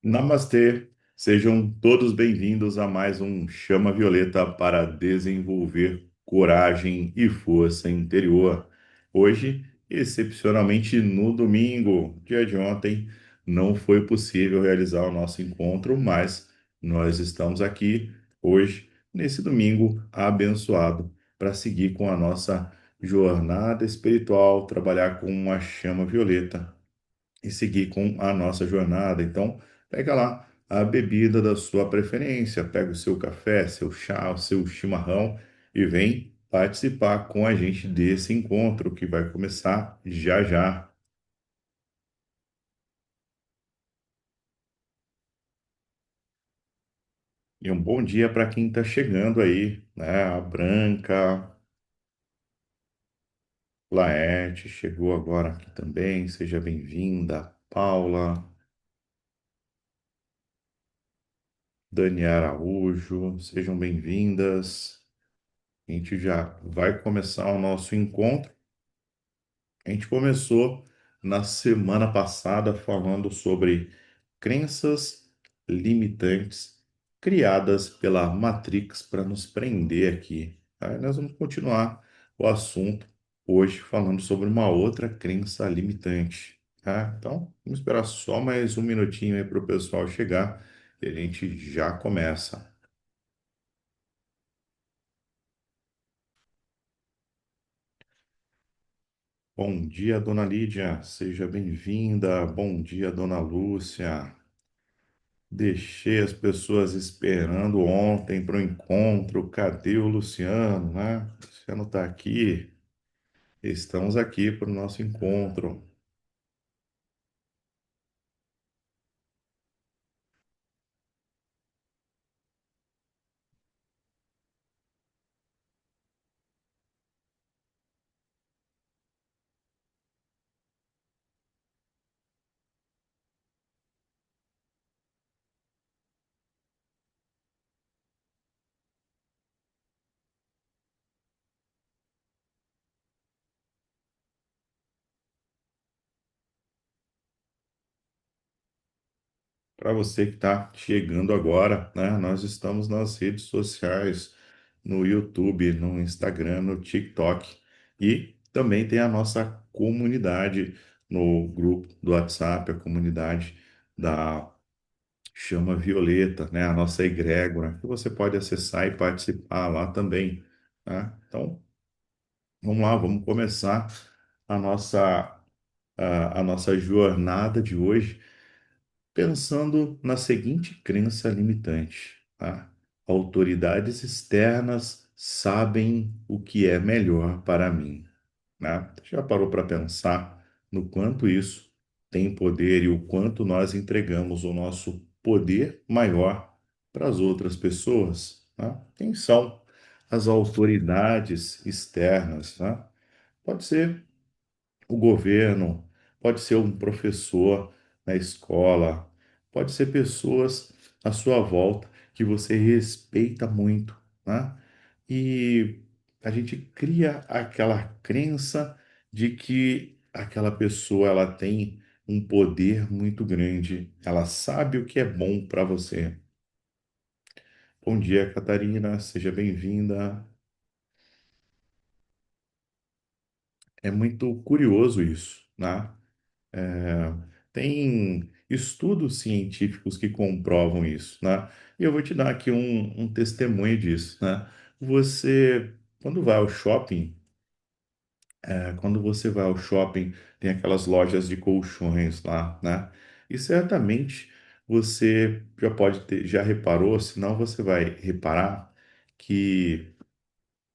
Namastê, sejam todos bem-vindos a mais um Chama Violeta para desenvolver coragem e força interior. Hoje, excepcionalmente no domingo, dia de ontem, não foi possível realizar o nosso encontro, mas nós estamos aqui hoje, nesse domingo abençoado, para seguir com a nossa jornada espiritual, trabalhar com uma chama violeta e seguir com a nossa jornada. Então, pega lá a bebida da sua preferência, pega o seu café, seu chá, o seu chimarrão e vem participar com a gente desse encontro que vai começar já já. E um bom dia para quem está chegando aí, né? A Branca, Laerte chegou agora aqui também, seja bem-vinda. Paula, Dani Araújo, sejam bem-vindas. A gente já vai começar o nosso encontro. A gente começou na semana passada falando sobre crenças limitantes criadas pela Matrix para nos prender aqui. Aí nós vamos continuar o assunto hoje falando sobre uma outra crença limitante. Tá? Então, vamos esperar só mais um minutinho aí para o pessoal chegar e a gente já começa. Bom dia, dona Lídia, seja bem-vinda. Bom dia, dona Lúcia. Deixei as pessoas esperando ontem para o encontro. Cadê o Luciano, né? O Luciano está aqui. Estamos aqui para o nosso encontro. Para você que está chegando agora, né? Nós estamos nas redes sociais, no YouTube, no Instagram, no TikTok e também tem a nossa comunidade no grupo do WhatsApp, a comunidade da Chama Violeta, né? A nossa egrégora, que você pode acessar e participar lá também, tá? Então, vamos lá, vamos começar a nossa jornada de hoje pensando na seguinte crença limitante, tá? Autoridades externas sabem o que é melhor para mim, né? Já parou para pensar no quanto isso tem poder e o quanto nós entregamos o nosso poder maior para as outras pessoas, né? Quem são as autoridades externas, né? Pode ser o governo, pode ser um professor na escola, pode ser pessoas à sua volta que você respeita muito, né? E a gente cria aquela crença de que aquela pessoa ela tem um poder muito grande, ela sabe o que é bom para você. Bom dia, Catarina, seja bem-vinda. É muito curioso isso, né? É, tem estudos científicos que comprovam isso, né? E eu vou te dar aqui um testemunho disso, né? Você, quando vai ao shopping, quando você vai ao shopping, tem aquelas lojas de colchões lá, né? E certamente você já pode ter, já reparou, senão você vai reparar que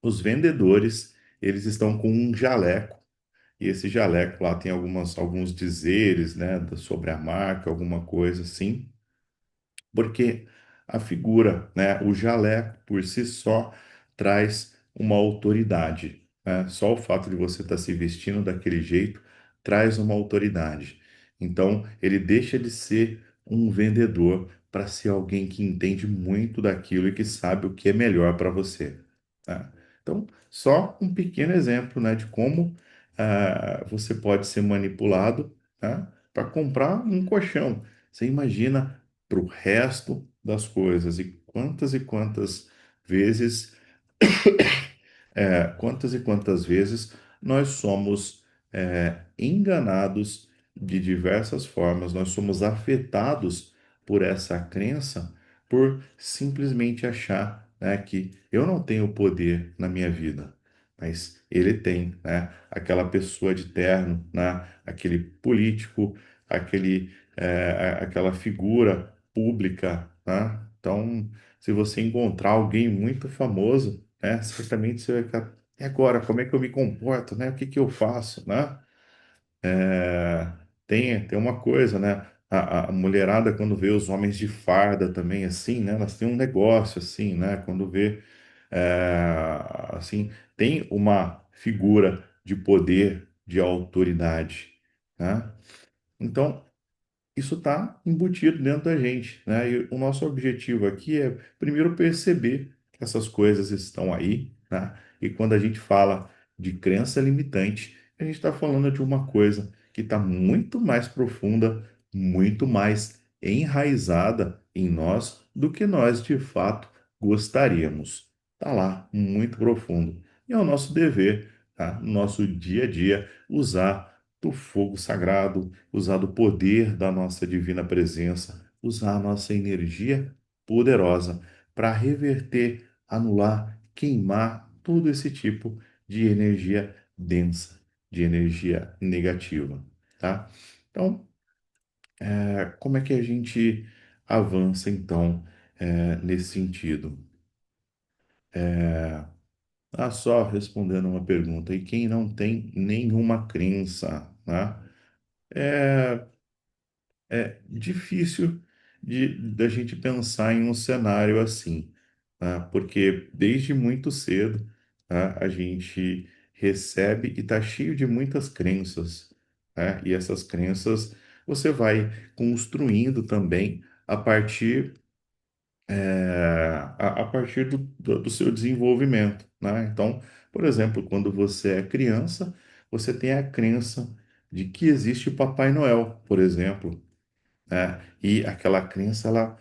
os vendedores, eles estão com um jaleco e esse jaleco lá tem alguns dizeres, né, sobre a marca, alguma coisa assim, porque a figura, né, o jaleco por si só traz uma autoridade, né? Só o fato de você estar se vestindo daquele jeito traz uma autoridade. Então, ele deixa de ser um vendedor para ser alguém que entende muito daquilo e que sabe o que é melhor para você, tá? Então, só um pequeno exemplo, né, de como você pode ser manipulado, tá, para comprar um colchão. Você imagina para o resto das coisas. E quantas vezes quantas e quantas vezes nós somos enganados de diversas formas, nós somos afetados por essa crença, por simplesmente achar, né, que eu não tenho poder na minha vida, mas ele tem, né? Aquela pessoa de terno, né? Aquele político, aquela figura pública, né? Então, se você encontrar alguém muito famoso, né? Certamente você vai ficar, e agora, como é que eu me comporto, né? O que que eu faço, né? É, tem uma coisa, né? A mulherada, quando vê os homens de farda também, assim, né? Elas têm um negócio, assim, né? Quando vê, assim, tem uma figura de poder, de autoridade, né? Então, isso está embutido dentro da gente, né? E o nosso objetivo aqui é, primeiro, perceber que essas coisas estão aí, né? E quando a gente fala de crença limitante, a gente está falando de uma coisa que está muito mais profunda, muito mais enraizada em nós do que nós, de fato, gostaríamos. Está lá, muito profundo. E é o nosso dever, tá? No nosso dia a dia, usar do fogo sagrado, usar do poder da nossa divina presença, usar a nossa energia poderosa para reverter, anular, queimar todo esse tipo de energia densa, de energia negativa, tá? Então, como é que a gente avança então nesse sentido? Só respondendo uma pergunta, e quem não tem nenhuma crença, né? É, É difícil da gente pensar em um cenário assim, tá? Porque desde muito cedo, tá, a gente recebe e está cheio de muitas crenças, tá? E essas crenças você vai construindo também a partir, a partir do seu desenvolvimento, né? Então, por exemplo, quando você é criança, você tem a crença de que existe o Papai Noel, por exemplo, né? E aquela crença ela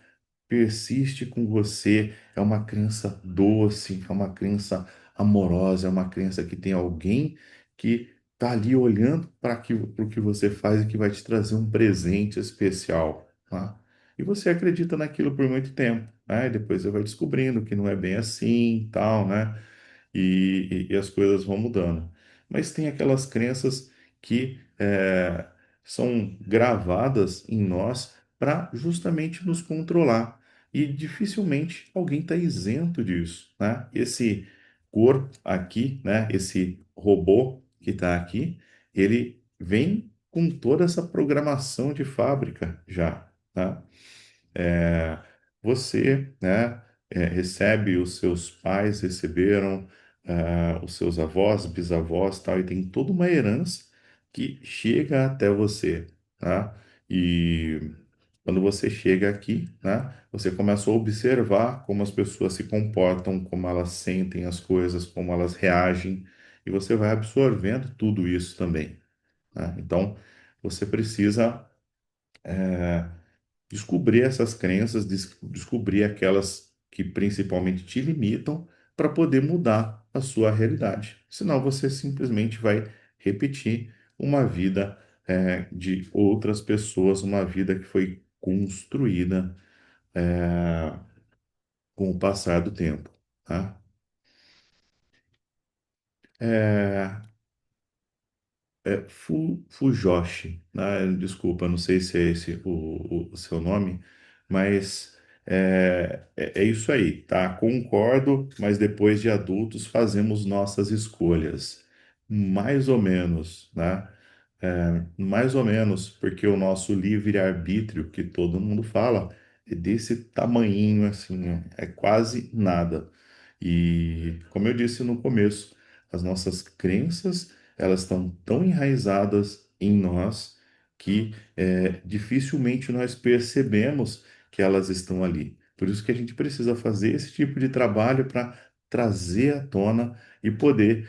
persiste com você, é uma crença doce, é uma crença amorosa, é uma crença que tem alguém que está ali olhando para o que você faz e que vai te trazer um presente especial, tá? E você acredita naquilo por muito tempo, né? E depois você vai descobrindo que não é bem assim, tal, né? E as coisas vão mudando. Mas tem aquelas crenças que são gravadas em nós para justamente nos controlar. E dificilmente alguém está isento disso, né? Esse corpo aqui, né? Esse robô que está aqui, ele vem com toda essa programação de fábrica já, tá? É, você, né, recebe, os seus pais receberam, os seus avós, bisavós, tal, e tem toda uma herança que chega até você, tá? E quando você chega aqui, né, você começa a observar como as pessoas se comportam, como elas sentem as coisas, como elas reagem, e você vai absorvendo tudo isso também, né? Então, você precisa descobrir essas crenças, descobrir aquelas que principalmente te limitam para poder mudar a sua realidade. Senão você simplesmente vai repetir uma vida de outras pessoas, uma vida que foi construída com o passar do tempo, tá? É, Fujoshi, né? Desculpa, não sei se é esse o seu nome, mas é isso aí, tá? Concordo, mas depois de adultos fazemos nossas escolhas. Mais ou menos, né? Mais ou menos, porque o nosso livre-arbítrio, que todo mundo fala, é desse tamanhinho assim, é quase nada. E, como eu disse no começo, as nossas crenças elas estão tão enraizadas em nós que dificilmente nós percebemos que elas estão ali. Por isso que a gente precisa fazer esse tipo de trabalho para trazer à tona e poder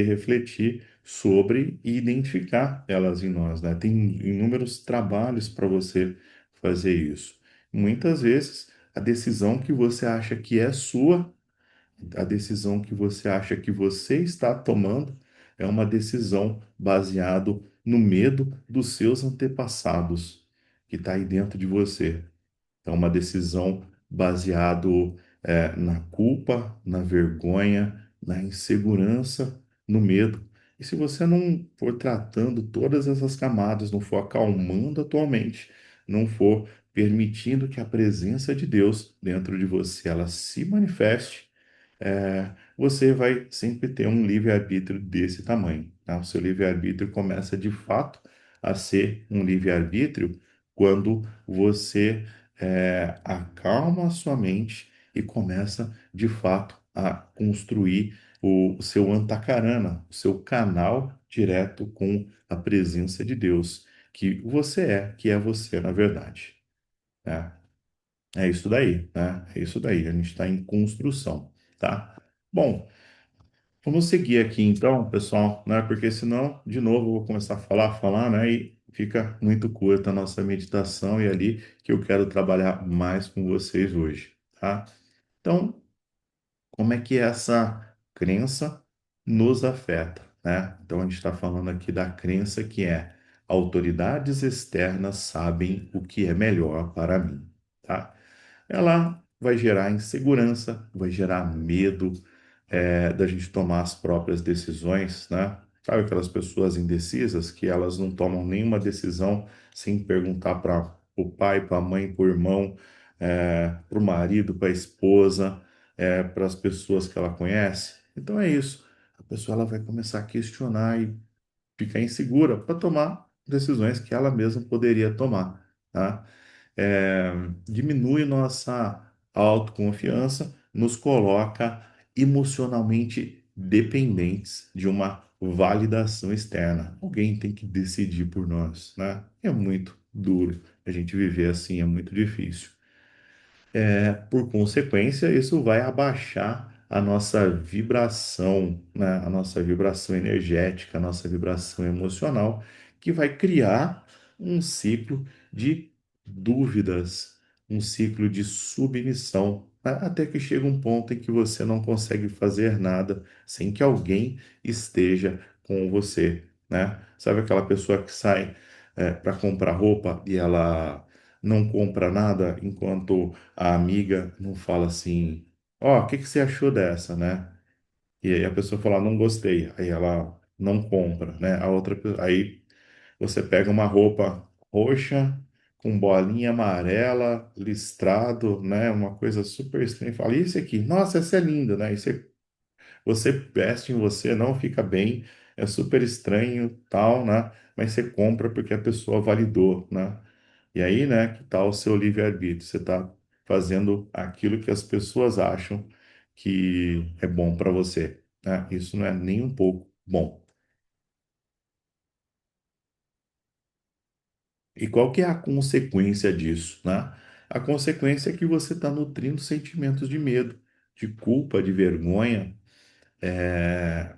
refletir sobre e identificar elas em nós, né? Tem inúmeros trabalhos para você fazer isso. Muitas vezes, a decisão que você acha que é sua, a decisão que você acha que você está tomando, é uma decisão baseada no medo dos seus antepassados, que está aí dentro de você. É uma decisão baseado na culpa, na vergonha, na insegurança, no medo. E se você não for tratando todas essas camadas, não for acalmando atualmente, não for permitindo que a presença de Deus dentro de você ela se manifeste, você vai sempre ter um livre-arbítrio desse tamanho, tá? O seu livre-arbítrio começa de fato a ser um livre-arbítrio quando você acalma a sua mente e começa de fato a construir o seu antacarana, o seu canal direto com a presença de Deus, que é você na verdade, né? É isso daí, né? É isso daí. A gente está em construção, tá? Bom, vamos seguir aqui então, pessoal, né? Porque senão, de novo, eu vou começar a falar, né? E fica muito curta a nossa meditação e é ali que eu quero trabalhar mais com vocês hoje, tá? Então, como é que essa crença nos afeta, né? Então, a gente está falando aqui da crença que é autoridades externas sabem o que é melhor para mim, tá? Ela vai gerar insegurança, vai gerar medo, da gente tomar as próprias decisões, né? Sabe aquelas pessoas indecisas que elas não tomam nenhuma decisão sem perguntar para o pai, para a mãe, para o irmão, para o marido, para a esposa, para as pessoas que ela conhece? Então é isso. A pessoa ela vai começar a questionar e ficar insegura para tomar decisões que ela mesma poderia tomar, tá? é, Diminui nossa autoconfiança, nos coloca emocionalmente dependentes de uma validação externa. Alguém tem que decidir por nós, né? É muito duro a gente viver assim, é muito difícil. Por consequência, isso vai abaixar a nossa vibração, né? A nossa vibração energética, a nossa vibração emocional, que vai criar um ciclo de dúvidas, um ciclo de submissão, né? Até que chega um ponto em que você não consegue fazer nada sem que alguém esteja com você, né? Sabe aquela pessoa que sai para comprar roupa e ela não compra nada enquanto a amiga não fala assim, ó, o que que você achou dessa, né? E aí a pessoa fala, não gostei. Aí ela não compra, né? Aí você pega uma roupa roxa com bolinha amarela, listrado, né? Uma coisa super estranha. E fala, e esse aqui? Nossa, essa é linda, né? Você veste em você, não fica bem, é super estranho, tal, né? Mas você compra porque a pessoa validou, né? E aí, né, que tal o seu livre-arbítrio? Você está fazendo aquilo que as pessoas acham que é bom para você, né? Isso não é nem um pouco bom. E qual que é a consequência disso, né? A consequência é que você está nutrindo sentimentos de medo, de culpa, de vergonha, é,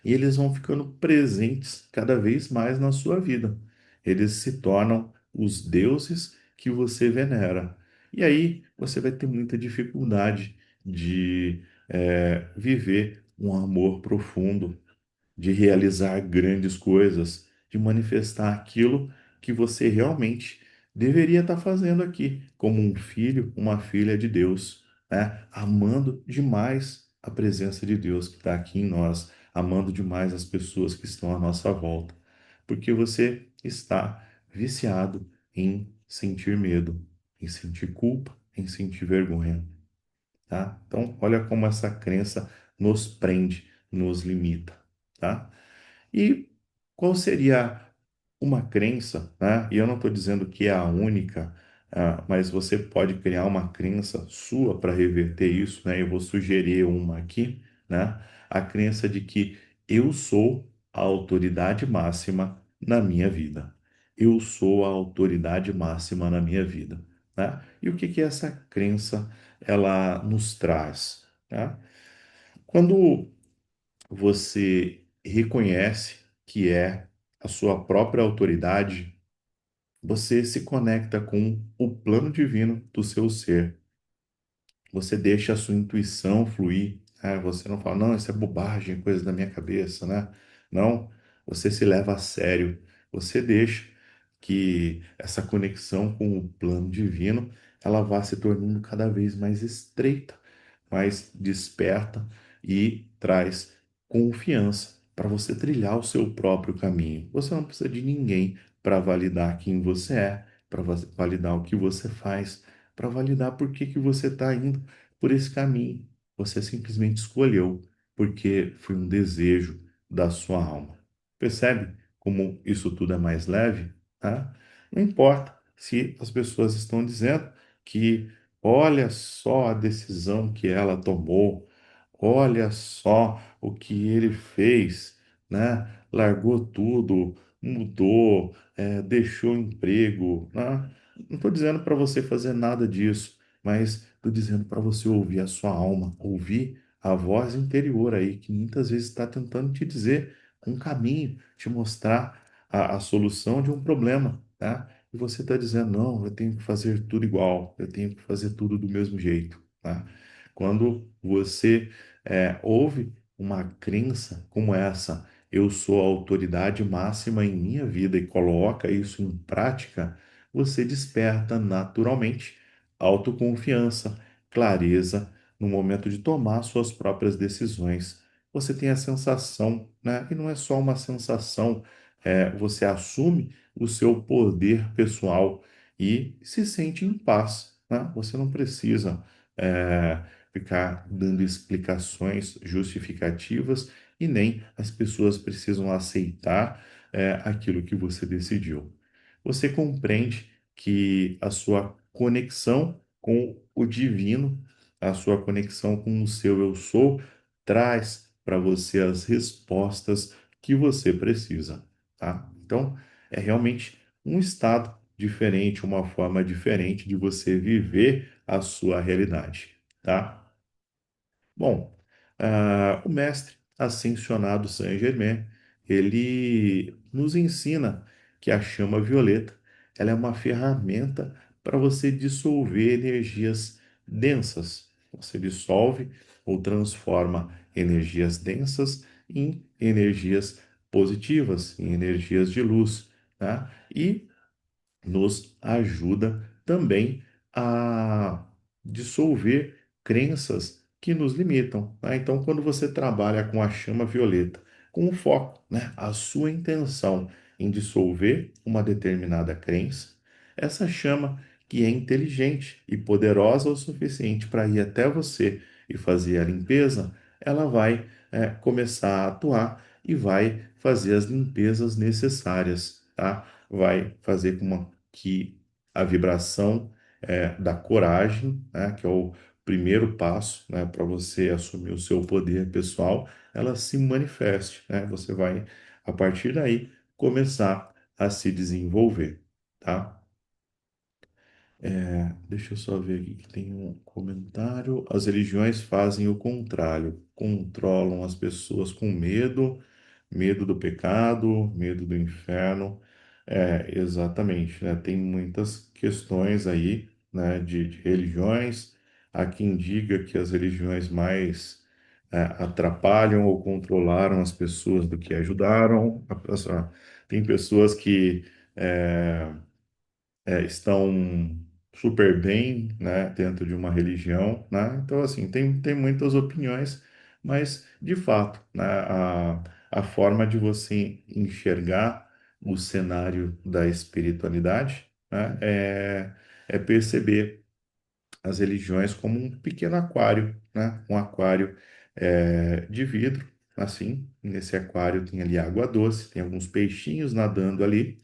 e eles vão ficando presentes cada vez mais na sua vida. Eles se tornam os deuses que você venera. E aí você vai ter muita dificuldade de viver um amor profundo, de realizar grandes coisas, de manifestar aquilo que você realmente deveria estar fazendo aqui, como um filho, uma filha de Deus, né? Amando demais a presença de Deus que está aqui em nós, amando demais as pessoas que estão à nossa volta, porque você está viciado em sentir medo, em sentir culpa, em sentir vergonha, tá? Então, olha como essa crença nos prende, nos limita, tá? E qual seria uma crença, né? E eu não estou dizendo que é a única, mas você pode criar uma crença sua para reverter isso, né? Eu vou sugerir uma aqui, né? A crença de que eu sou a autoridade máxima na minha vida. Eu sou a autoridade máxima na minha vida, né? E o que que essa crença ela nos traz, né? Quando você reconhece que é a sua própria autoridade, você se conecta com o plano divino do seu ser. Você deixa a sua intuição fluir, né? Você não fala, não, isso é bobagem, coisa da minha cabeça, né? Não, você se leva a sério. Você deixa que essa conexão com o plano divino, ela vá se tornando cada vez mais estreita, mais desperta e traz confiança para você trilhar o seu próprio caminho. Você não precisa de ninguém para validar quem você é, para validar o que você faz, para validar por que que você está indo por esse caminho. Você simplesmente escolheu, porque foi um desejo da sua alma. Percebe como isso tudo é mais leve? Tá? Não importa se as pessoas estão dizendo que olha só a decisão que ela tomou, olha só o que ele fez, né? Largou tudo, mudou, deixou o emprego, né? Não estou dizendo para você fazer nada disso, mas estou dizendo para você ouvir a sua alma, ouvir a voz interior aí, que muitas vezes está tentando te dizer um caminho, te mostrar a solução de um problema, tá? E você está dizendo, não, eu tenho que fazer tudo igual, eu tenho que fazer tudo do mesmo jeito, tá? Quando você ouve uma crença como essa, eu sou a autoridade máxima em minha vida e coloca isso em prática, você desperta naturalmente autoconfiança, clareza no momento de tomar suas próprias decisões. Você tem a sensação, né? E não é só uma sensação, você assume o seu poder pessoal e se sente em paz, né? Você não precisa, é, ficar dando explicações justificativas e nem as pessoas precisam aceitar, aquilo que você decidiu. Você compreende que a sua conexão com o divino, a sua conexão com o seu eu sou, traz para você as respostas que você precisa, tá? Então, é realmente um estado diferente, uma forma diferente de você viver a sua realidade, tá? Bom, o mestre ascensionado Saint-Germain, ele nos ensina que a chama violeta, ela é uma ferramenta para você dissolver energias densas. Você dissolve ou transforma energias densas em energias positivas, em energias de luz, tá? E nos ajuda também a dissolver crenças que nos limitam, tá? Então, quando você trabalha com a chama violeta, com o foco, né, a sua intenção em dissolver uma determinada crença, essa chama que é inteligente e poderosa o suficiente para ir até você e fazer a limpeza, ela vai, começar a atuar e vai fazer as limpezas necessárias, tá? Vai fazer com que a vibração, da coragem, né, que é o primeiro passo, né, para você assumir o seu poder pessoal, ela se manifeste, né? Você vai, a partir daí, começar a se desenvolver, tá? Deixa eu só ver aqui que tem um comentário. As religiões fazem o contrário, controlam as pessoas com medo, medo do pecado, medo do inferno. Exatamente, né? Tem muitas questões aí, né, de religiões. Há quem diga que as religiões mais, atrapalham ou controlaram as pessoas do que ajudaram. Tem pessoas que é, estão super bem, né, dentro de uma religião, né? Então, assim, tem muitas opiniões, mas, de fato, né, a forma de você enxergar o cenário da espiritualidade, né, é perceber as religiões como um pequeno aquário, né? Um aquário, de vidro, assim. Nesse aquário tem ali água doce, tem alguns peixinhos nadando ali,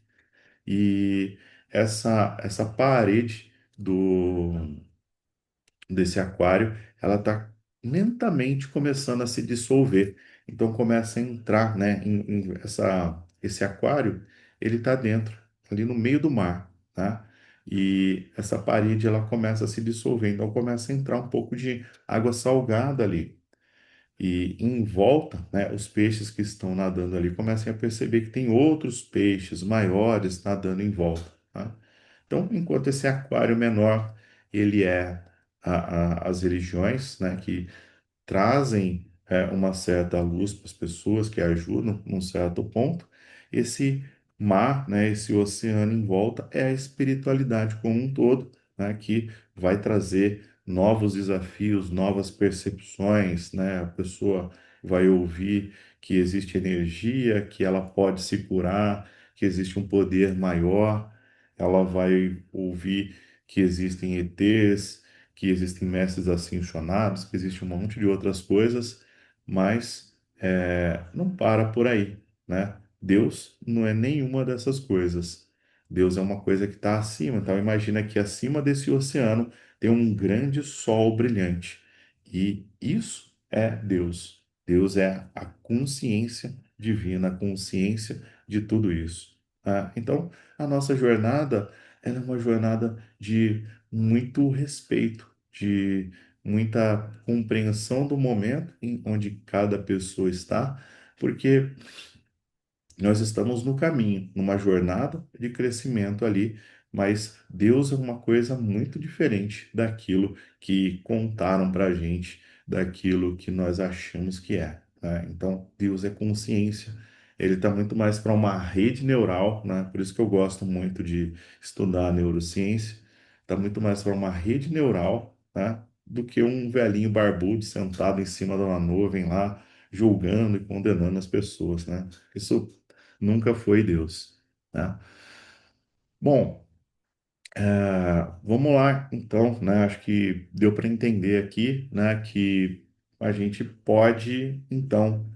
e essa parede desse aquário, ela está lentamente começando a se dissolver. Então começa a entrar, né, esse aquário, ele está dentro, ali no meio do mar, tá? E essa parede ela começa a se dissolver, então começa a entrar um pouco de água salgada ali. E em volta, né, os peixes que estão nadando ali começam a perceber que tem outros peixes maiores nadando em volta. Tá? Então, enquanto esse aquário menor, ele é as religiões, né, que trazem uma certa luz para as pessoas, que ajudam num certo ponto. Esse mar, né, esse oceano em volta é a espiritualidade como um todo, né, que vai trazer novos desafios, novas percepções, né? A pessoa vai ouvir que existe energia, que ela pode se curar, que existe um poder maior. Ela vai ouvir que existem ETs, que existem mestres ascensionados, que existe um monte de outras coisas, mas não para por aí, né? Deus não é nenhuma dessas coisas. Deus é uma coisa que está acima. Então imagina que acima desse oceano tem um grande sol brilhante. E isso é Deus. Deus é a consciência divina, a consciência de tudo isso. Então, a nossa jornada, ela é uma jornada de muito respeito, de muita compreensão do momento em onde cada pessoa está, porque nós estamos no caminho, numa jornada de crescimento ali, mas Deus é uma coisa muito diferente daquilo que contaram para a gente, daquilo que nós achamos que é, né? Então, Deus é consciência, ele está muito mais para uma rede neural, né? Por isso que eu gosto muito de estudar a neurociência, está muito mais para uma rede neural, né? Do que um velhinho barbudo sentado em cima de uma nuvem lá, julgando e condenando as pessoas, né? Isso nunca foi Deus, né? Bom, vamos lá, então, né? Acho que deu para entender aqui, né, que a gente pode, então,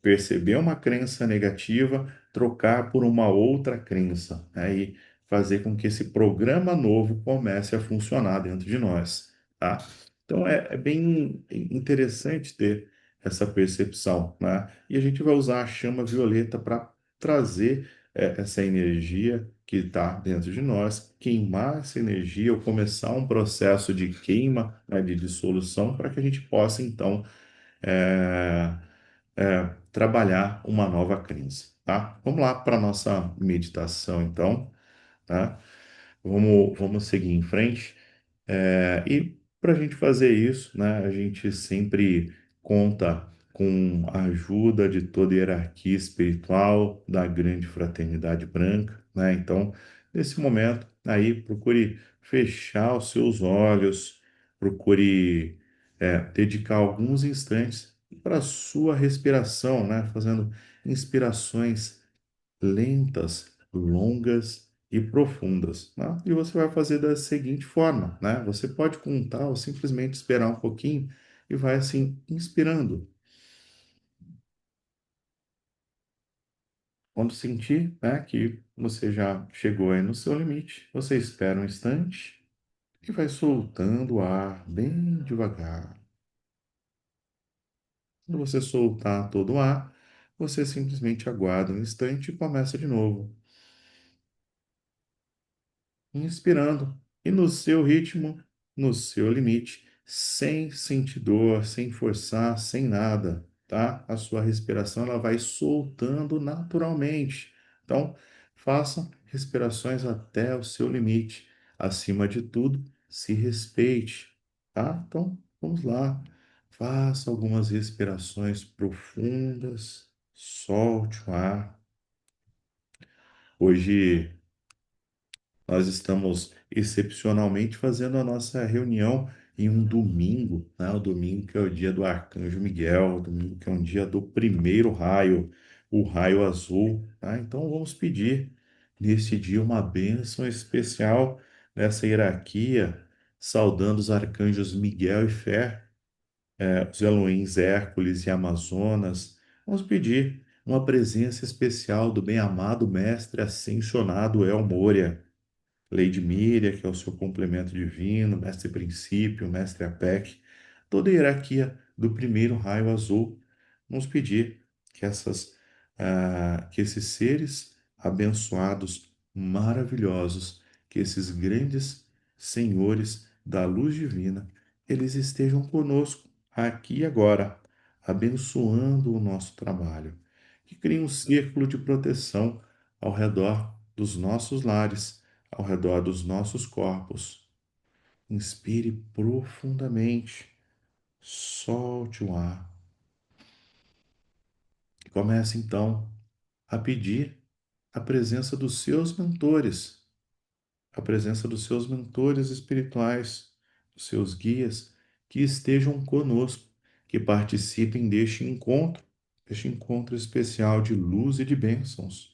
perceber uma crença negativa, trocar por uma outra crença, né, e fazer com que esse programa novo comece a funcionar dentro de nós, tá? Então é bem interessante ter essa percepção, né? E a gente vai usar a chama violeta para trazer essa energia que está dentro de nós, queimar essa energia ou começar um processo de queima, né, de dissolução, para que a gente possa, então, é, trabalhar uma nova crença, tá? Vamos lá para a nossa meditação, então, tá? Vamos seguir em frente. E para a gente fazer isso, né, a gente sempre conta com a ajuda de toda a hierarquia espiritual da grande fraternidade branca, né? Então, nesse momento, aí procure fechar os seus olhos, procure dedicar alguns instantes para a sua respiração, né? Fazendo inspirações lentas, longas e profundas, né? E você vai fazer da seguinte forma, né? Você pode contar ou simplesmente esperar um pouquinho e vai assim inspirando. Quando sentir, né, que você já chegou aí no seu limite, você espera um instante e vai soltando o ar bem devagar. Quando você soltar todo o ar, você simplesmente aguarda um instante e começa de novo. Inspirando e no seu ritmo, no seu limite, sem sentir dor, sem forçar, sem nada, tá? A sua respiração ela vai soltando naturalmente. Então, faça respirações até o seu limite. Acima de tudo, se respeite, tá? Então, vamos lá. Faça algumas respirações profundas, solte o ar. Hoje nós estamos excepcionalmente fazendo a nossa reunião em um domingo, né? O domingo que é o dia do Arcanjo Miguel, o domingo que é um dia do primeiro raio, o raio azul, tá? Então vamos pedir neste dia uma bênção especial nessa hierarquia, saudando os arcanjos Miguel e Fé, os Elohims Hércules e Amazonas. Vamos pedir uma presença especial do bem-amado mestre ascensionado El Moria. Lady Miriam, que é o seu complemento divino, Mestre Princípio, Mestre Apec, toda a hierarquia do primeiro raio azul, nos pedir que que esses seres abençoados, maravilhosos, que esses grandes senhores da luz divina, eles estejam conosco aqui e agora, abençoando o nosso trabalho, que crie um círculo de proteção ao redor dos nossos lares, ao redor dos nossos corpos. Inspire profundamente, solte o ar. E comece então a pedir a presença dos seus mentores, a presença dos seus mentores espirituais, dos seus guias, que estejam conosco, que participem deste encontro especial de luz e de bênçãos.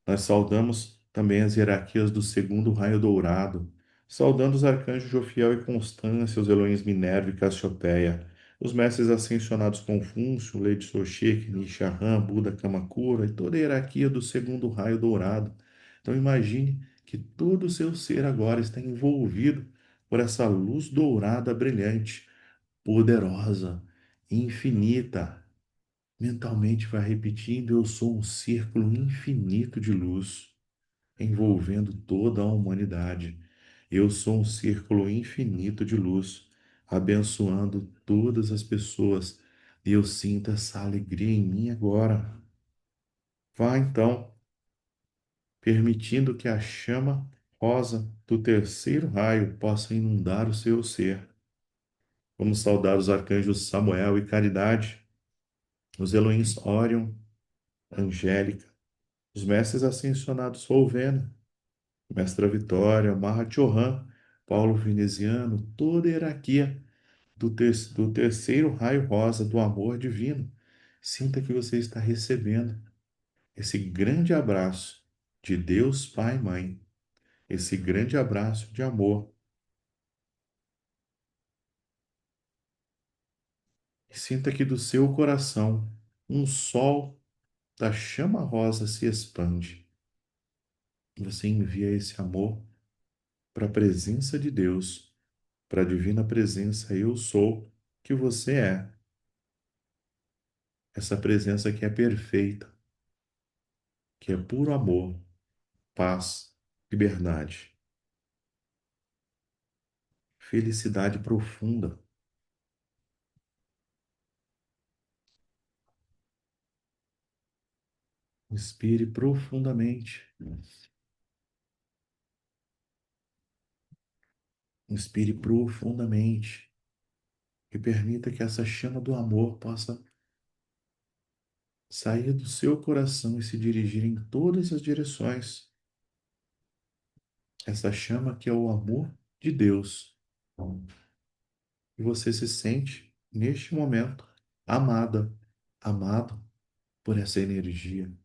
Nós saudamos também as hierarquias do segundo raio dourado, saudando os arcanjos Jofiel e Constância, os Eloíns Minerva e Cassiopeia, os mestres ascensionados Confúcio, Lady Soxie, Nichiren, Buda Kamakura e toda a hierarquia do segundo raio dourado. Então imagine que todo o seu ser agora está envolvido por essa luz dourada brilhante, poderosa, infinita. Mentalmente vai repetindo: eu sou um círculo infinito de luz envolvendo toda a humanidade. Eu sou um círculo infinito de luz, abençoando todas as pessoas. E eu sinto essa alegria em mim agora. Vá então, permitindo que a chama rosa do terceiro raio possa inundar o seu ser. Vamos saudar os arcanjos Samuel e Caridade, os Eloíns Órion, Angélica, os mestres ascensionados Volvena, Mestra Vitória, Marra Chohan, Paulo Veneziano, toda a hierarquia do terceiro raio rosa do amor divino. Sinta que você está recebendo esse grande abraço de Deus Pai e Mãe, esse grande abraço de amor. E sinta que do seu coração um sol da chama rosa se expande. Você envia esse amor para a presença de Deus, para a divina presença eu sou que você é. Essa presença que é perfeita, que é puro amor, paz, liberdade, felicidade profunda. Inspire profundamente. Inspire profundamente e permita que essa chama do amor possa sair do seu coração e se dirigir em todas as direções. Essa chama que é o amor de Deus. E você se sente, neste momento, amada, amado por essa energia,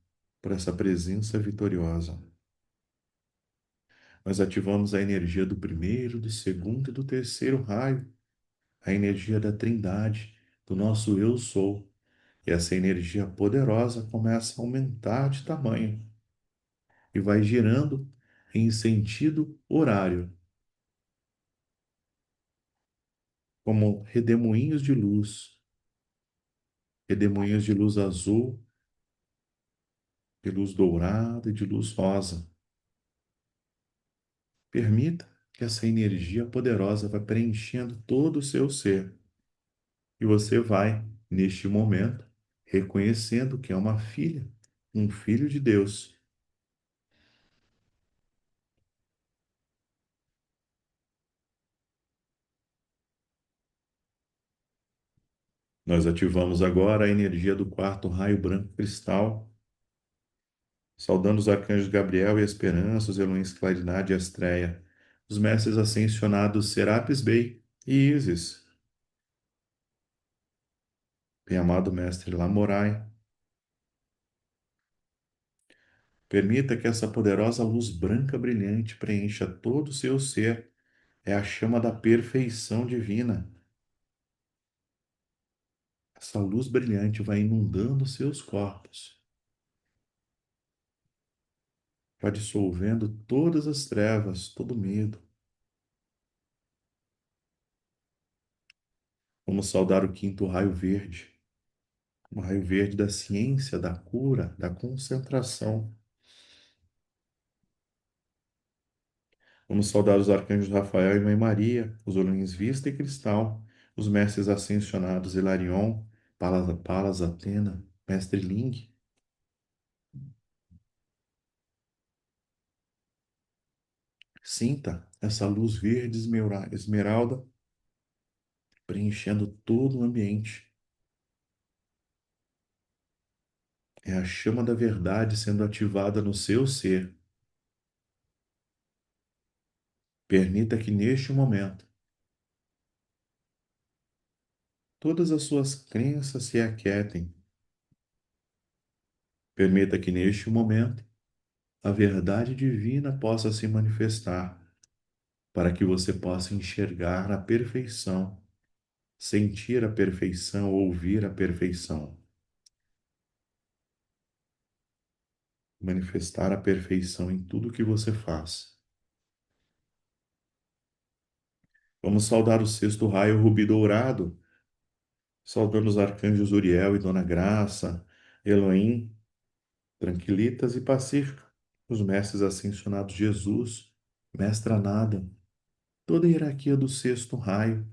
por essa presença vitoriosa. Nós ativamos a energia do primeiro, do segundo e do terceiro raio, a energia da Trindade, do nosso Eu Sou. E essa energia poderosa começa a aumentar de tamanho e vai girando em sentido horário, como redemoinhos de luz azul, de luz dourada e de luz rosa. Permita que essa energia poderosa vá preenchendo todo o seu ser. E você vai, neste momento, reconhecendo que é uma filha, um filho de Deus. Nós ativamos agora a energia do quarto raio branco cristal, saudando os arcanjos Gabriel e Esperança, os Elohins Claridade e Astreia, os mestres ascensionados Serapis Bey e Ísis, bem-amado mestre Lamorai. Permita que essa poderosa luz branca brilhante preencha todo o seu ser. É a chama da perfeição divina. Essa luz brilhante vai inundando seus corpos, vai dissolvendo todas as trevas, todo medo. Vamos saudar o quinto raio verde, o raio verde da ciência, da cura, da concentração. Vamos saudar os arcanjos Rafael e Mãe Maria, os olhões Vista e Cristal, os mestres ascensionados Hilarion, Palas Atena, Mestre Ling. Sinta essa luz verde esmeralda preenchendo todo o ambiente. É a chama da verdade sendo ativada no seu ser. Permita que neste momento todas as suas crenças se aquietem. Permita que neste momento a verdade divina possa se manifestar, para que você possa enxergar a perfeição, sentir a perfeição, ouvir a perfeição, manifestar a perfeição em tudo que você faz. Vamos saudar o sexto raio rubi dourado, saudando os arcanjos Uriel e Dona Graça, Elohim, Tranquilitas e Pacífica, os mestres ascensionados Jesus, Mestra Nada, toda a hierarquia do sexto raio.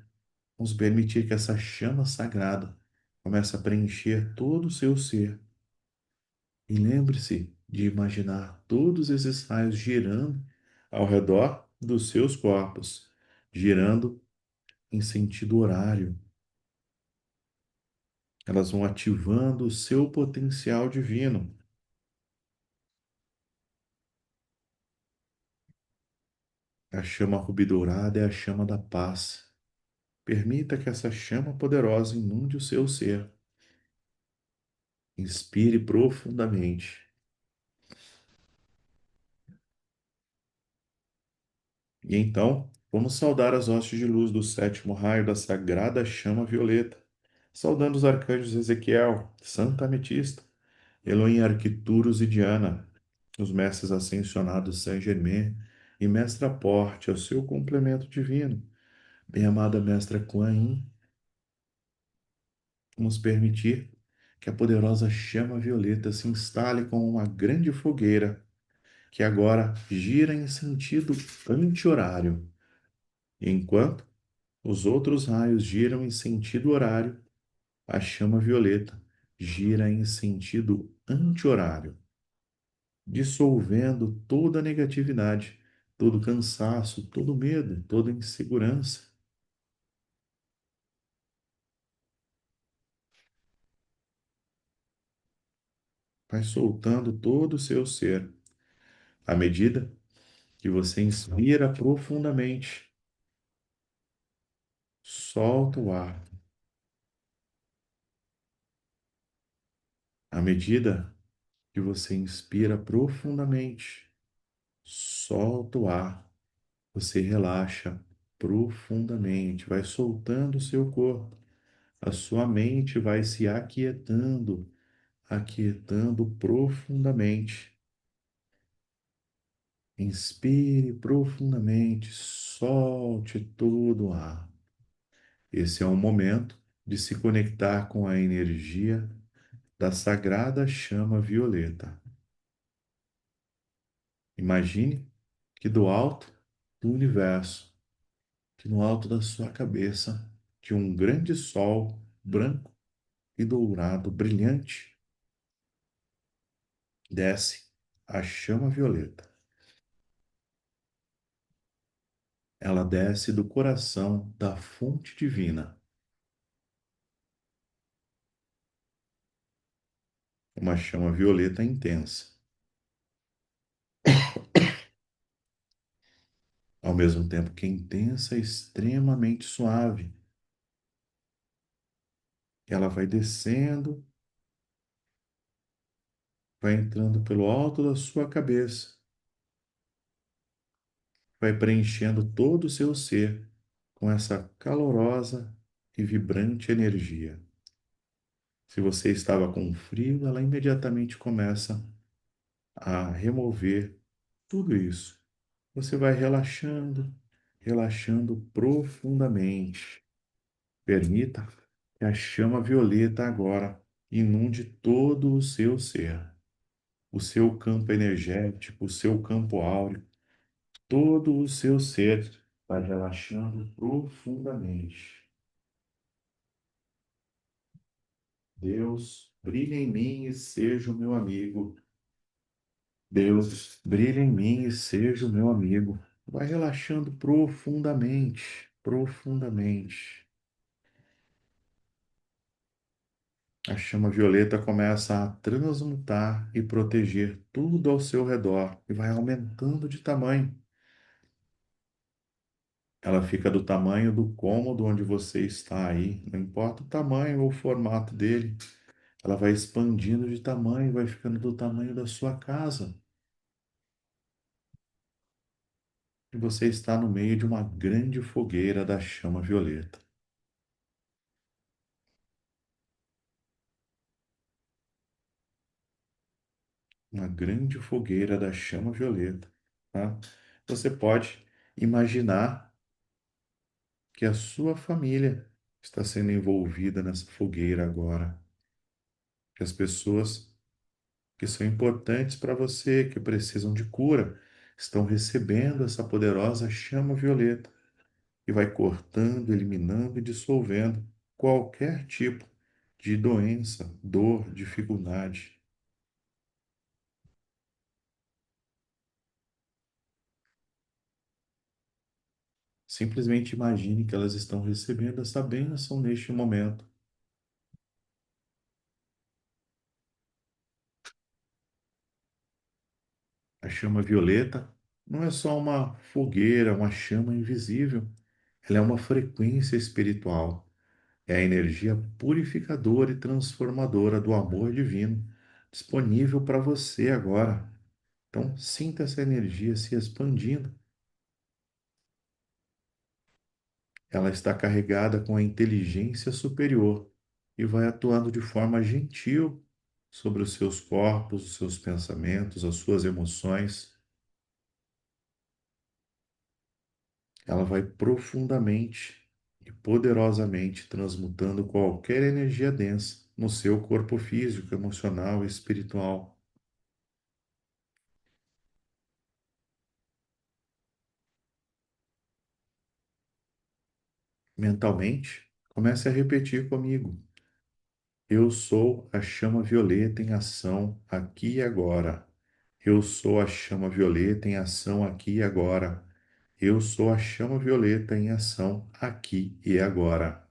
Vamos permitir que essa chama sagrada comece a preencher todo o seu ser. E lembre-se de imaginar todos esses raios girando ao redor dos seus corpos, girando em sentido horário. Elas vão ativando o seu potencial divino. A chama rubi-dourada é a chama da paz. Permita que essa chama poderosa inunde o seu ser. Inspire profundamente. E então, vamos saudar as hostes de luz do sétimo raio da sagrada chama violeta, saudando os arcanjos Ezequiel, Santa Ametista, Elohim Arquituros e Diana, os mestres ascensionados Saint-Germain e Mestra Porte, ao seu complemento divino. Bem-amada Mestra Kuan Yin, vamos permitir que a poderosa chama violeta se instale como uma grande fogueira que agora gira em sentido anti-horário, enquanto os outros raios giram em sentido horário, a chama violeta gira em sentido anti-horário, dissolvendo toda a negatividade, todo cansaço, todo medo, toda insegurança. Vai soltando todo o seu ser. À medida que você inspira profundamente, solta o ar. À medida que você inspira profundamente, solta o ar. Você relaxa profundamente, vai soltando o seu corpo. A sua mente vai se aquietando, aquietando profundamente. Inspire profundamente, solte todo o ar. Esse é o momento de se conectar com a energia da sagrada chama violeta. Imagine que do alto do universo, que no alto da sua cabeça, de um grande sol branco e dourado brilhante, desce a chama violeta. Ela desce do coração da fonte divina, uma chama violeta intensa. Ao mesmo tempo que é intensa, extremamente suave. Ela vai descendo, vai entrando pelo alto da sua cabeça, vai preenchendo todo o seu ser com essa calorosa e vibrante energia. Se você estava com frio, ela imediatamente começa a remover tudo isso. Você vai relaxando, relaxando profundamente. Permita que a chama violeta agora inunde todo o seu ser, o seu campo energético, o seu campo áureo, todo o seu ser vai relaxando profundamente. Deus, brilha em mim e seja o meu amigo. Deus, brilha em mim e seja o meu amigo. Vai relaxando profundamente, profundamente. A chama violeta começa a transmutar e proteger tudo ao seu redor e vai aumentando de tamanho. Ela fica do tamanho do cômodo onde você está aí, não importa o tamanho ou o formato dele. Ela vai expandindo de tamanho, vai ficando do tamanho da sua casa. E você está no meio de uma grande fogueira da chama violeta. Uma grande fogueira da chama violeta, tá? Você pode imaginar que a sua família está sendo envolvida nessa fogueira agora, que as pessoas que são importantes para você, que precisam de cura, estão recebendo essa poderosa chama violeta e vai cortando, eliminando e dissolvendo qualquer tipo de doença, dor, dificuldade. Simplesmente imagine que elas estão recebendo essa bênção neste momento. A chama violeta não é só uma fogueira, uma chama invisível. Ela é uma frequência espiritual. É a energia purificadora e transformadora do amor divino disponível para você agora. Então, sinta essa energia se expandindo. Ela está carregada com a inteligência superior e vai atuando de forma gentil sobre os seus corpos, os seus pensamentos, as suas emoções. Ela vai profundamente e poderosamente transmutando qualquer energia densa no seu corpo físico, emocional e espiritual. Mentalmente, comece a repetir comigo: eu sou a chama violeta em ação aqui e agora. Eu sou a chama violeta em ação aqui e agora. Eu sou a chama violeta em ação aqui e agora.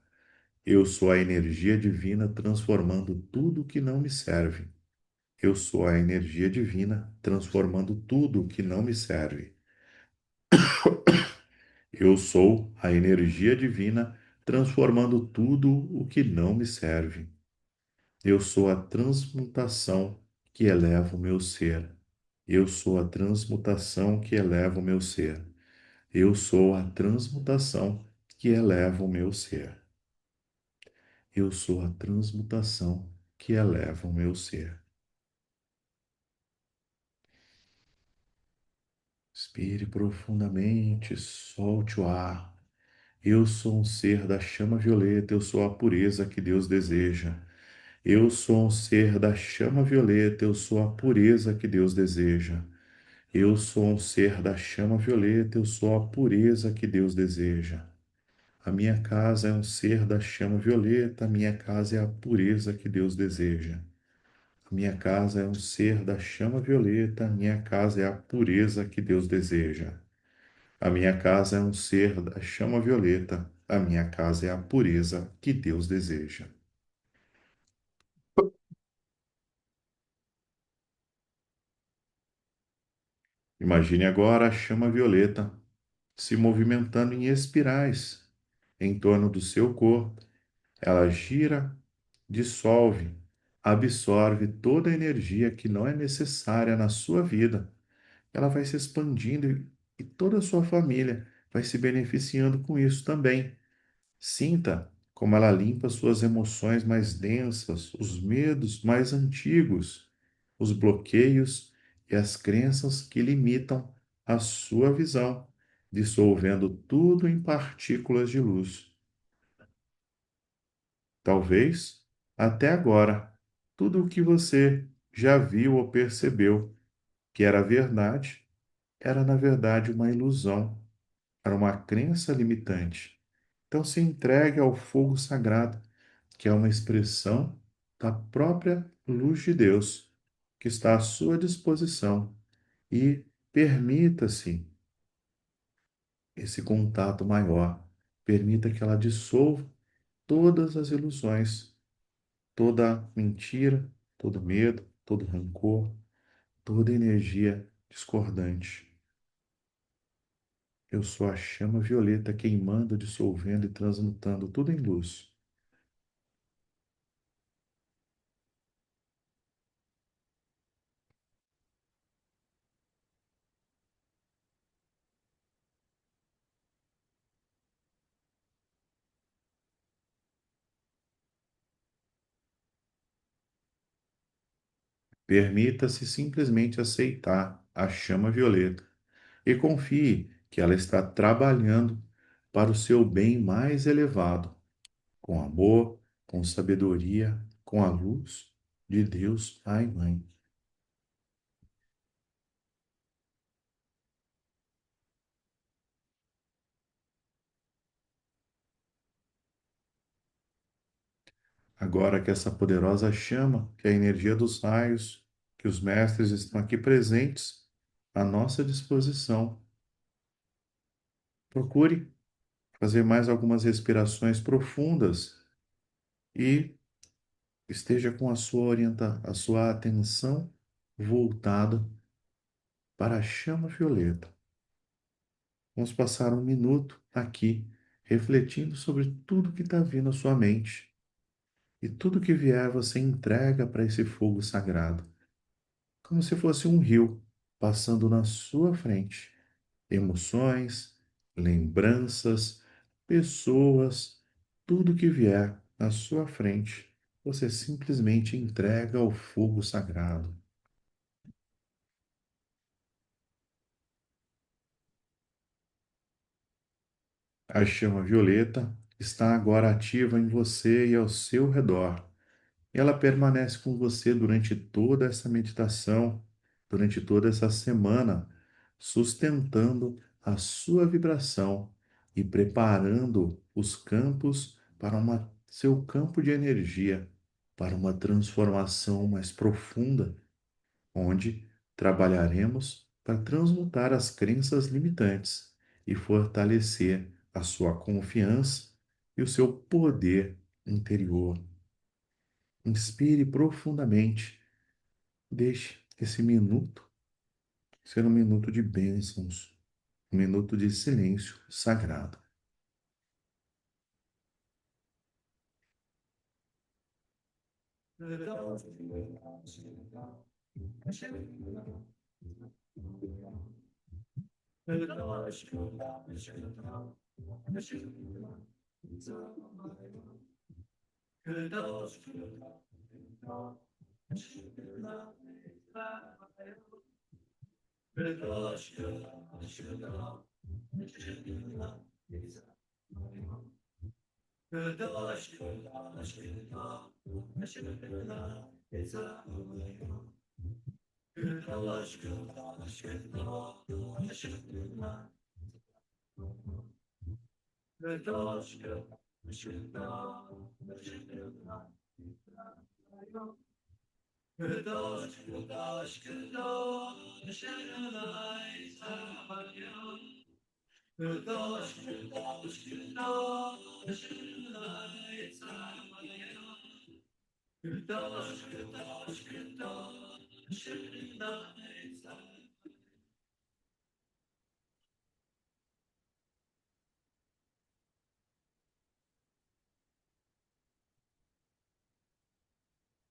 Eu sou a energia divina transformando tudo que não me serve. Eu sou a energia divina transformando tudo que não me serve. Eu sou a energia divina transformando tudo o que não me serve. Eu sou a transmutação que eleva o meu ser. Eu sou a transmutação que eleva o meu ser. Eu sou a transmutação que eleva o meu ser. Eu sou a transmutação que eleva o meu ser. Inspire profundamente, solte o ar. Eu sou um ser da chama violeta, eu sou a pureza que Deus deseja. Eu sou um ser da chama violeta, eu sou a pureza que Deus deseja. Eu sou um ser da chama violeta, eu sou a pureza que Deus deseja. A minha casa é um ser da chama violeta, a minha casa é a pureza que Deus deseja. A minha casa é um ser da chama violeta, a minha casa é a pureza que Deus deseja. A minha casa é um ser da chama violeta, a minha casa é a pureza que Deus deseja. Imagine agora a chama violeta se movimentando em espirais em torno do seu corpo. Ela gira, dissolve, absorve toda a energia que não é necessária na sua vida. Ela vai se expandindo e toda a sua família vai se beneficiando com isso também. Sinta como ela limpa suas emoções mais densas, os medos mais antigos, os bloqueios e as crenças que limitam a sua visão, dissolvendo tudo em partículas de luz. Talvez, até agora, tudo o que você já viu ou percebeu que era verdade, era na verdade uma ilusão, era uma crença limitante. Então se entregue ao fogo sagrado, que é uma expressão da própria luz de Deus que está à sua disposição e permita-se esse contato maior. Permita que ela dissolva todas as ilusões, toda mentira, todo medo, todo rancor, toda energia discordante. Eu sou a chama violeta queimando, dissolvendo e transmutando tudo em luz. Permita-se simplesmente aceitar a chama violeta e confie que ela está trabalhando para o seu bem mais elevado, com amor, com sabedoria, com a luz de Deus Pai e Mãe. Agora que essa poderosa chama, que é a energia dos raios, que os mestres estão aqui presentes à nossa disposição, procure fazer mais algumas respirações profundas e esteja com a sua atenção voltada para a chama violeta. Vamos passar um minuto aqui refletindo sobre tudo que está vindo à sua mente. E tudo que vier você entrega para esse fogo sagrado, como se fosse um rio passando na sua frente. Emoções, lembranças, pessoas, tudo que vier na sua frente, você simplesmente entrega ao fogo sagrado. A chama violeta está agora ativa em você e ao seu redor. Ela permanece com você durante toda essa meditação, durante toda essa semana, sustentando a sua vibração e preparando os campos para seu campo de energia, para uma transformação mais profunda, onde trabalharemos para transmutar as crenças limitantes e fortalecer a sua confiança e o seu poder interior. Inspire profundamente. Deixe esse minuto ser um minuto de bênçãos, um minuto de silêncio sagrado.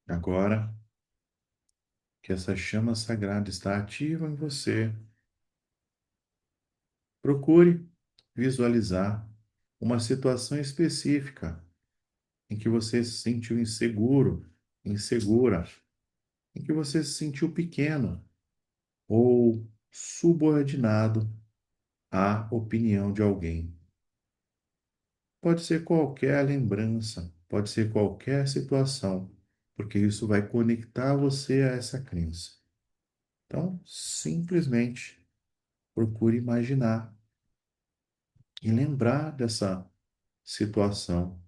Agora que essa chama sagrada está ativa em você, procure visualizar uma situação específica em que você se sentiu inseguro, insegura, em que você se sentiu pequeno ou subordinado à opinião de alguém. Pode ser qualquer lembrança, pode ser qualquer situação, porque isso vai conectar você a essa crença. Então, simplesmente procure imaginar e lembrar dessa situação.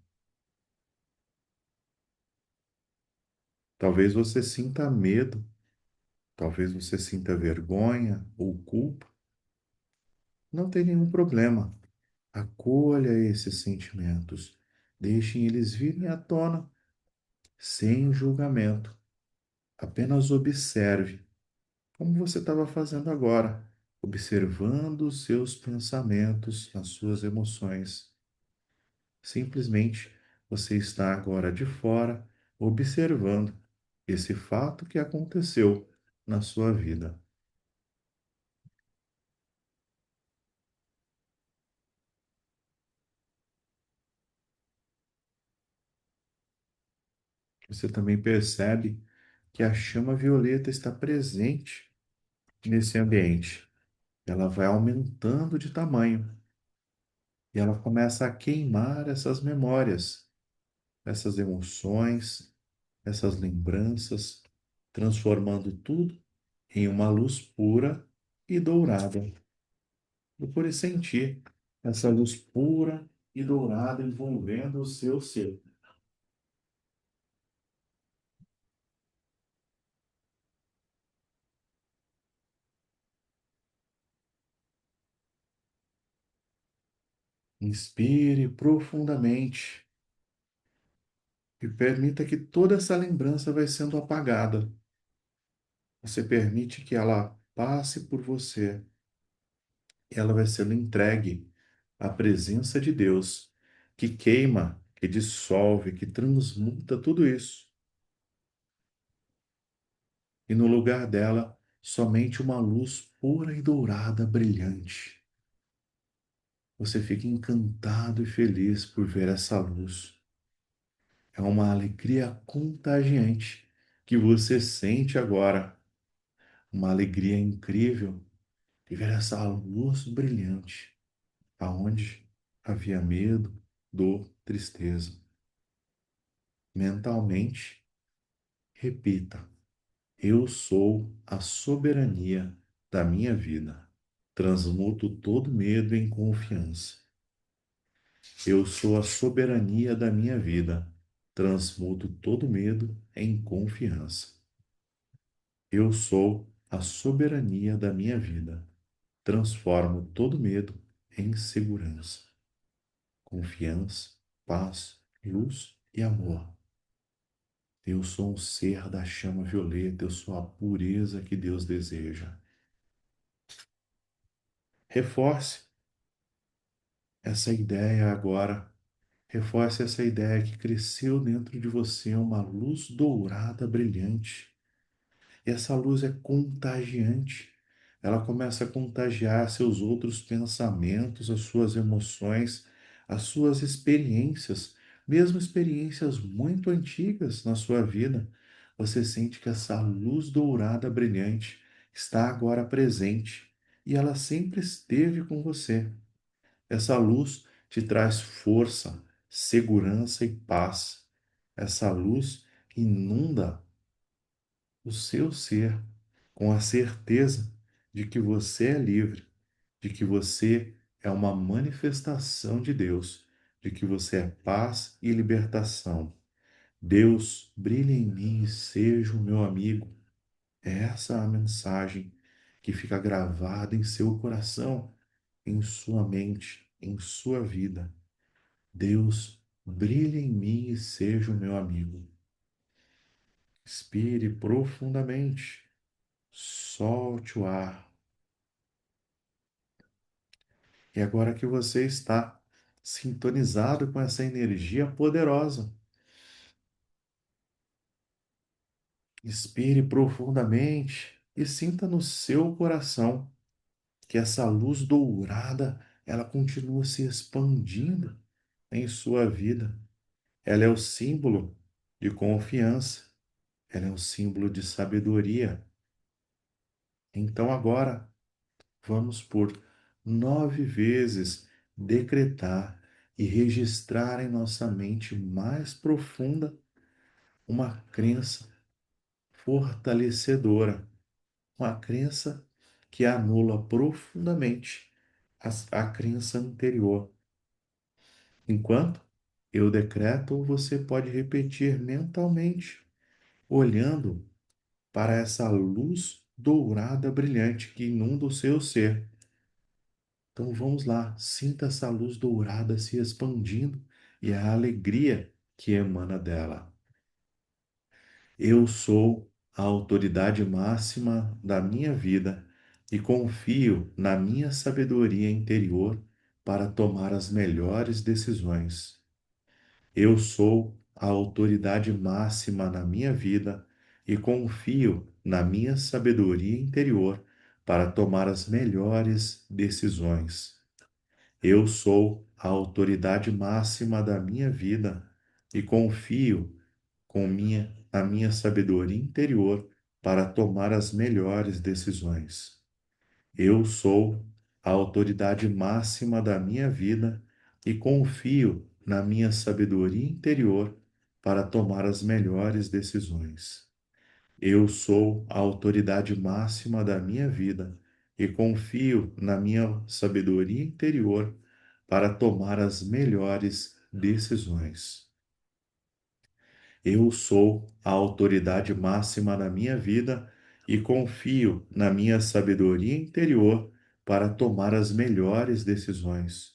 Talvez você sinta medo, talvez você sinta vergonha ou culpa. Não tem nenhum problema. Acolha esses sentimentos. Deixem eles virem à tona, sem julgamento. Apenas observe, como você estava fazendo agora, observando os seus pensamentos, as suas emoções. Simplesmente você está agora de fora, observando esse fato que aconteceu na sua vida. Você também percebe que a chama violeta está presente nesse ambiente. Ela vai aumentando de tamanho e ela começa a queimar essas memórias, essas emoções, essas lembranças, transformando tudo em uma luz pura e dourada. Procure sentir essa luz pura e dourada envolvendo o seu ser. Inspire profundamente e permita que toda essa lembrança vai sendo apagada. Você permite que ela passe por você e ela vai sendo entregue à presença de Deus, que queima, que dissolve, que transmuta tudo isso. E no lugar dela, somente uma luz pura e dourada brilhante. Você fica encantado e feliz por ver essa luz. É uma alegria contagiante que você sente agora. Uma alegria incrível de ver essa luz brilhante, aonde havia medo, dor, tristeza. Mentalmente, repita: eu sou a soberania da minha vida. Transmuto todo medo em confiança. Eu sou a soberania da minha vida. Transmuto todo medo em confiança. Eu sou a soberania da minha vida. Transformo todo medo em segurança, confiança, paz, luz e amor. Eu sou um ser da chama violeta, eu sou a pureza que Deus deseja. Reforce essa ideia agora. Reforce essa ideia que cresceu dentro de você uma luz dourada brilhante. E essa luz é contagiante. Ela começa a contagiar seus outros pensamentos, as suas emoções, as suas experiências, mesmo experiências muito antigas na sua vida. Você sente que essa luz dourada brilhante está agora presente e ela sempre esteve com você. Essa luz te traz força, segurança e paz. Essa luz inunda o seu ser com a certeza de que você é livre, de que você é uma manifestação de Deus, de que você é paz e libertação. Deus, brilhe em mim e seja o meu amigo. É essa a mensagem que fica gravada em seu coração, em sua mente, em sua vida. Deus, brilhe em mim e seja o meu amigo. Expire profundamente. Solte o ar. E agora que você está sintonizado com essa energia poderosa, inspire profundamente e sinta no seu coração que essa luz dourada, ela continua se expandindo em sua vida. Ela é o símbolo de confiança, ela é o símbolo de sabedoria. Então agora vamos por 9 vezes decretar e registrar em nossa mente mais profunda uma crença fortalecedora, uma crença que anula profundamente a crença anterior. Enquanto eu decreto, você pode repetir mentalmente olhando para essa luz dourada brilhante que inunda o seu ser. Então vamos lá, sinta essa luz dourada se expandindo e a alegria que emana dela. Eu sou a autoridade máxima da minha vida e confio na minha sabedoria interior para tomar as melhores decisões. Eu sou a autoridade máxima na minha vida e confio na minha sabedoria interior para tomar as melhores decisões. Eu sou a autoridade máxima da minha vida e confio na minha sabedoria interior para tomar as melhores decisões. Eu sou a autoridade máxima da minha vida e confio na minha sabedoria interior para tomar as melhores decisões. Eu sou a autoridade máxima da minha vida e confio na minha sabedoria interior para tomar as melhores decisões. Eu sou a autoridade máxima na minha vida e confio na minha sabedoria interior para tomar as melhores decisões.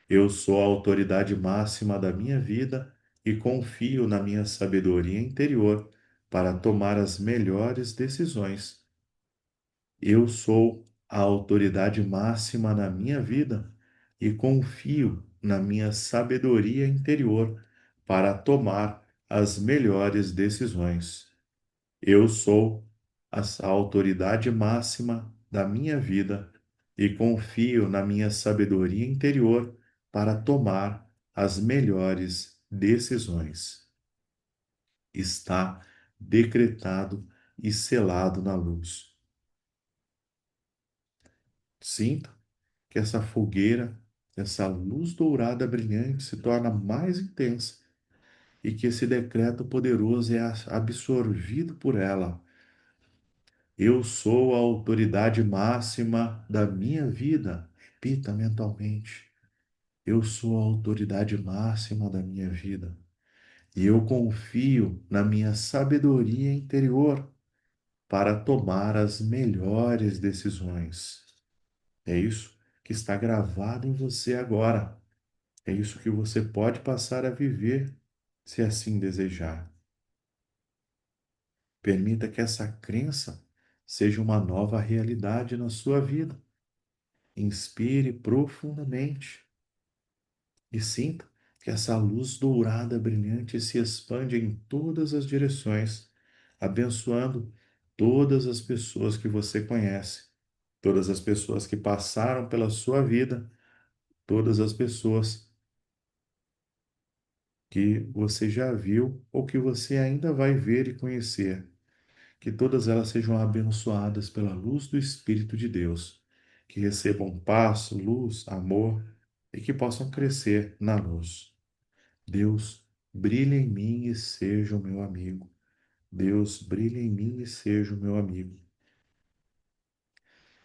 Eu sou a autoridade máxima da minha vida e confio na minha sabedoria interior para tomar as melhores decisões. Eu sou a autoridade máxima na minha vida e confio na minha sabedoria interior para tomar as melhores decisões. Eu sou a autoridade máxima da minha vida e confio na minha sabedoria interior para tomar as melhores decisões. Está decretado e selado na luz. Sinta que essa fogueira, essa luz dourada brilhante se torna mais intensa e que esse decreto poderoso é absorvido por ela. Eu sou a autoridade máxima da minha vida. Repita mentalmente. Eu sou a autoridade máxima da minha vida. E eu confio na minha sabedoria interior para tomar as melhores decisões. É isso que está gravado em você agora. É isso que você pode passar a viver, se assim desejar. Permita que essa crença seja uma nova realidade na sua vida. Inspire profundamente e sinta que essa luz dourada brilhante se expande em todas as direções, abençoando todas as pessoas que você conhece, todas as pessoas que passaram pela sua vida, todas as pessoas que você já viu ou que você ainda vai ver e conhecer. Que todas elas sejam abençoadas pela luz do Espírito de Deus, que recebam paz, luz, amor e que possam crescer na luz. Deus, brilha em mim e seja o meu amigo. Deus, brilha em mim e seja o meu amigo.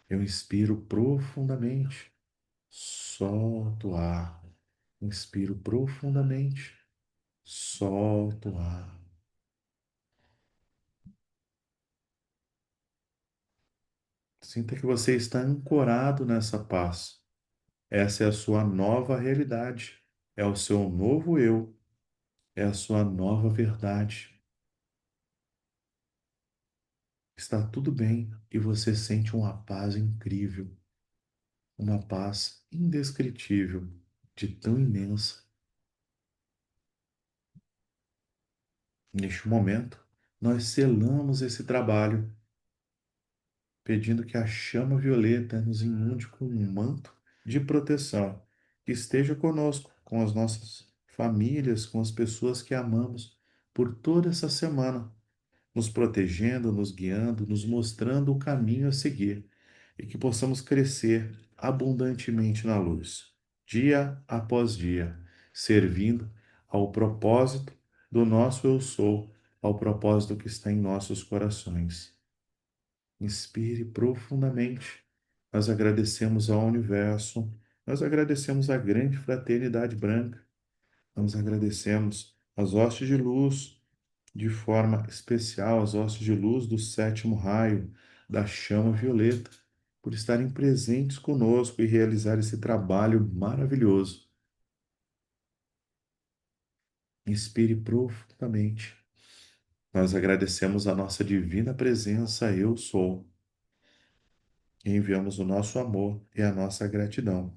Eu inspiro profundamente, solto o ar. Inspiro profundamente, solto o ar. Sinta que você está ancorado nessa paz. Essa é a sua nova realidade, é o seu novo eu, é a sua nova verdade. Está tudo bem e você sente uma paz incrível, uma paz indescritível, de tão imensa. Neste momento, nós selamos esse trabalho, pedindo que a chama violeta nos inunde com um manto de proteção, que esteja conosco, com as nossas famílias, com as pessoas que amamos, por toda essa semana, nos protegendo, nos guiando, nos mostrando o caminho a seguir e que possamos crescer abundantemente na luz, dia após dia, servindo ao propósito do nosso eu sou, ao propósito que está em nossos corações. Inspire profundamente. Nós agradecemos ao universo, nós agradecemos à grande fraternidade branca, nós agradecemos às hostes de luz, de forma especial as hostes de luz do sétimo raio da chama violeta, por estarem presentes conosco e realizar esse trabalho maravilhoso. Inspire profundamente. Nós agradecemos a nossa divina presença, eu sou, e enviamos o nosso amor e a nossa gratidão.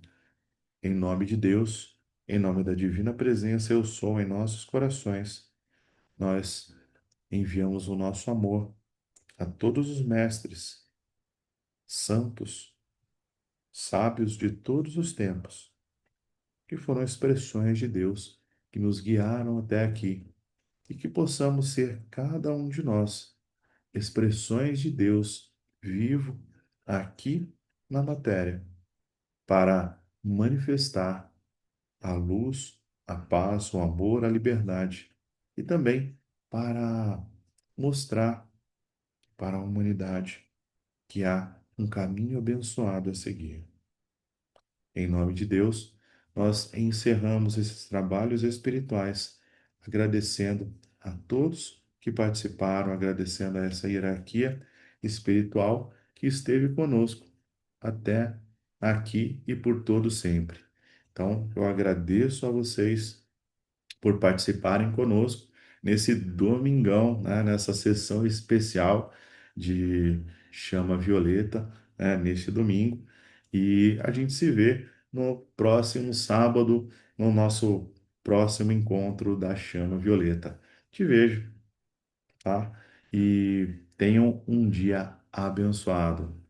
Em nome de Deus, em nome da divina presença, eu sou em nossos corações, nós enviamos o nosso amor a todos os mestres, santos, sábios de todos os tempos, que foram expressões de Deus que nos guiaram até aqui, e que possamos ser cada um de nós expressões de Deus vivo aqui na matéria, para manifestar a luz, a paz, o amor, a liberdade e também para mostrar para a humanidade que há um caminho abençoado a seguir. Em nome de Deus, nós encerramos esses trabalhos espirituais, agradecendo a todos que participaram, agradecendo a essa hierarquia espiritual que esteve conosco até aqui e por todo sempre. Então, eu agradeço a vocês por participarem conosco nesse domingão, né, nessa sessão especial de Chama Violeta, né, neste domingo. E a gente se vê no próximo sábado, no nosso próximo encontro da Chama Violeta. Te vejo, tá? E tenham um dia abençoado.